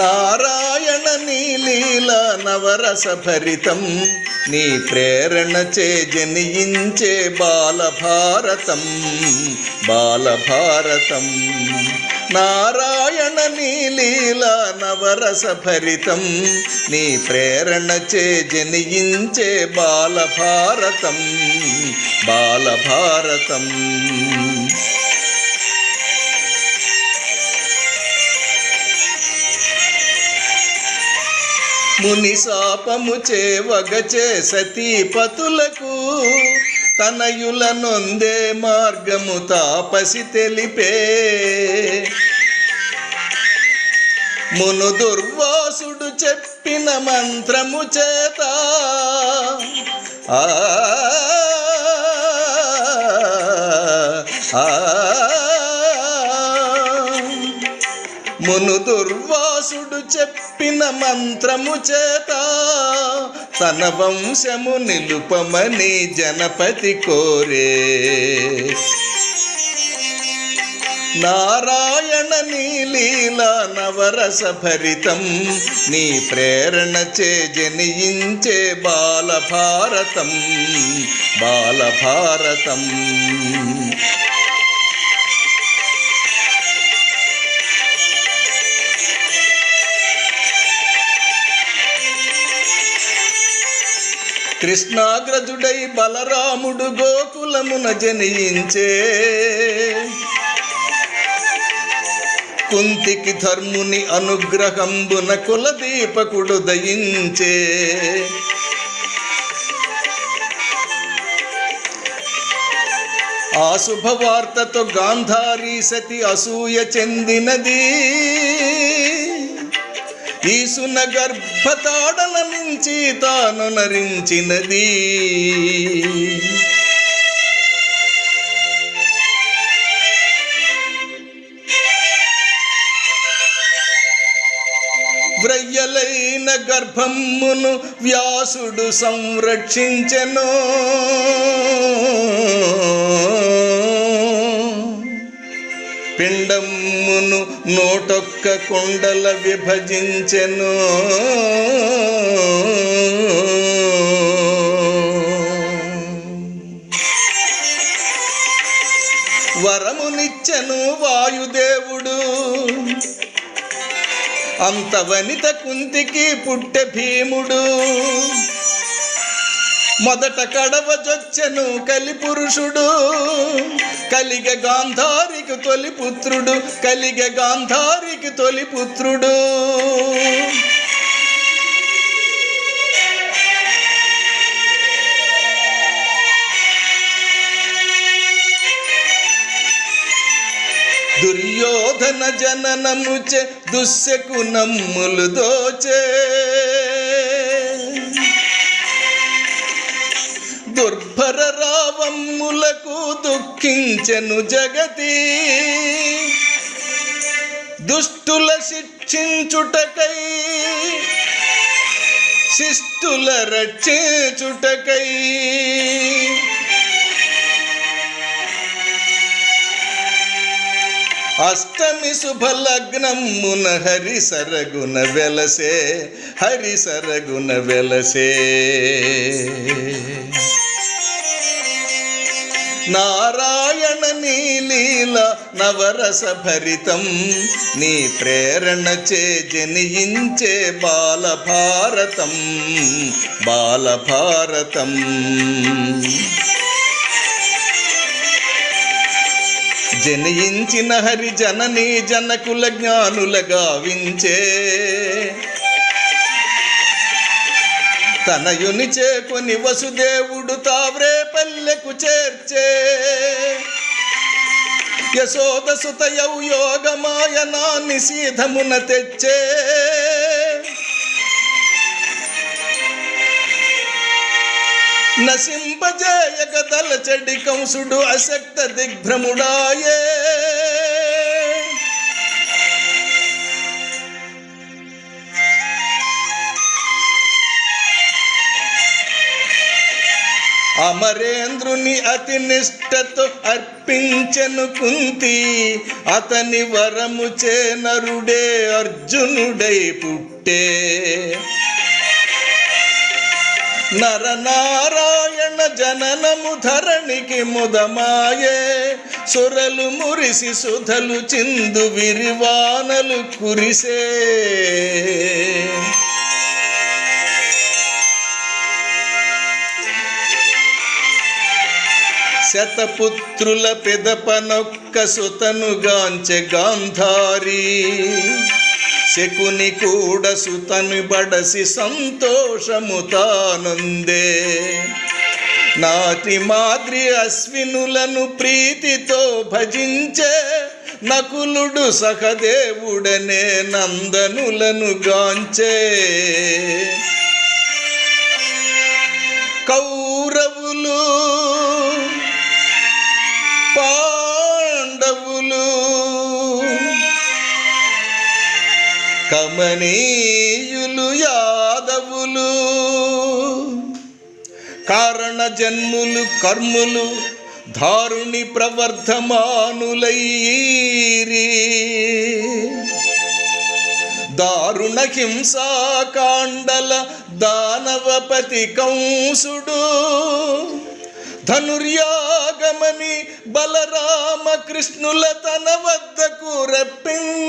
నారాయణ నీ లీల నవరస భరితం, నీ ప్రేరణచే జనించే బాలభారతం, బాలభారతం. నారాయణ నీ లీల నవరస భరితం, నీ ప్రేరణచే జనించే బాలభారతం, బాలభారతం. ముని శాపము చేవగచే సతీపతులకు, తనయుల నొందే మార్గము తాపసి తెలిపే. మును దుర్వాసుడు చెప్పిన మంత్రము చేత మును దుర్వాసుడు చెప్పిన మంత్రము చేత తన వంశము నిలుపమని జనపతి కోరే. నారాయణ నీ లీల నవరస భరితం, నీ ప్రేరణచే జనించే బాలభారతం, బాలభారతం. కృష్ణాగ్రజుడై బలరాముడు గోకులమున జనించే, కుంతికి ధర్ముని అనుగ్రహంబున కులదీపకుడు దయించే. ఆ శుభవార్తతో గాంధారీ సతి అసూయ చెందినది, ఈసున గర్భతాడల నుంచి తాను నరించినది. వ్రయ్యలైన గర్భమును వ్యాసుడు సంరక్షించెను, పిండమును నూటొక్క కుండల విభజించెను. వరమునిచ్చెను వాయుదేవుడు, అంత వనిత కుంతికి పుట్టె భీముడు. మొదట కడవజొచ్చెను కలిపురుషుడు, కలిగ గాంధారికి తొలి పుత్రుడు, కలిగ గాంధారికి తొలి పుత్రుడు. దుర్యోధన జననముచే దుశ్శకునమ్ములు దోచే, దుర్భర రావమ్ములకు దుఃఖించెను జగతి. దుష్టుల శిక్షించుటకై, శిష్టుల రక్షించుటకై, అష్టమి శుభలగ్నమున హరి సరగున వెలసే, హరి సరగున వెలసే. నారాయణ నీ లీల నవరస భరితం, నీ ప్రేరణచే జనించే బాలభారతం, బాలభారతం. జనించిన హరి జననీ జనకుల జ్ఞానుల గావించే, తనయుని చేకొని వసుదేవుడు తావ్రే పల్లెకు చేర్చే. యశోద సుతయౌ యోగమాయనాన్ని సీధమున తెచ్చే. నశింపజేయక తలచెడి కంసుడు అశక్త దిగ్భ్రముడాయే. అమరేంద్రుని అతి నిష్టతో అర్పించెను కుంతి, అతని వరము చే నరుడే అర్జునుడై పుట్టే. నరనారాయణ జననము ధరణికి ముదమాయే, సురలు మురిసి సుధలు చిందు విరివానలు కురిసే. శతపుత్రుల పెదపనొక్క సుతనుగాంచె గాంధారి, శకుని కూడా సుతను బడసి సంతోషము తానుందే. నాటి మాద్రి అశ్వినులను ప్రీతితో భజించే, నకులుడు సహదేవుడనే నందనులను గాంచే. కౌరవులు పాండవులు కమనీయులు యాదవులు, కారణ జన్ములు కర్ములు దారుణి ప్రవర్ధమానులైరి. దారుణ హింసాకాండల దానవపతి కంసుడు, ధనుర్యాగమని బలరామ కృష్ణుల తన వద్దకు రప్పించి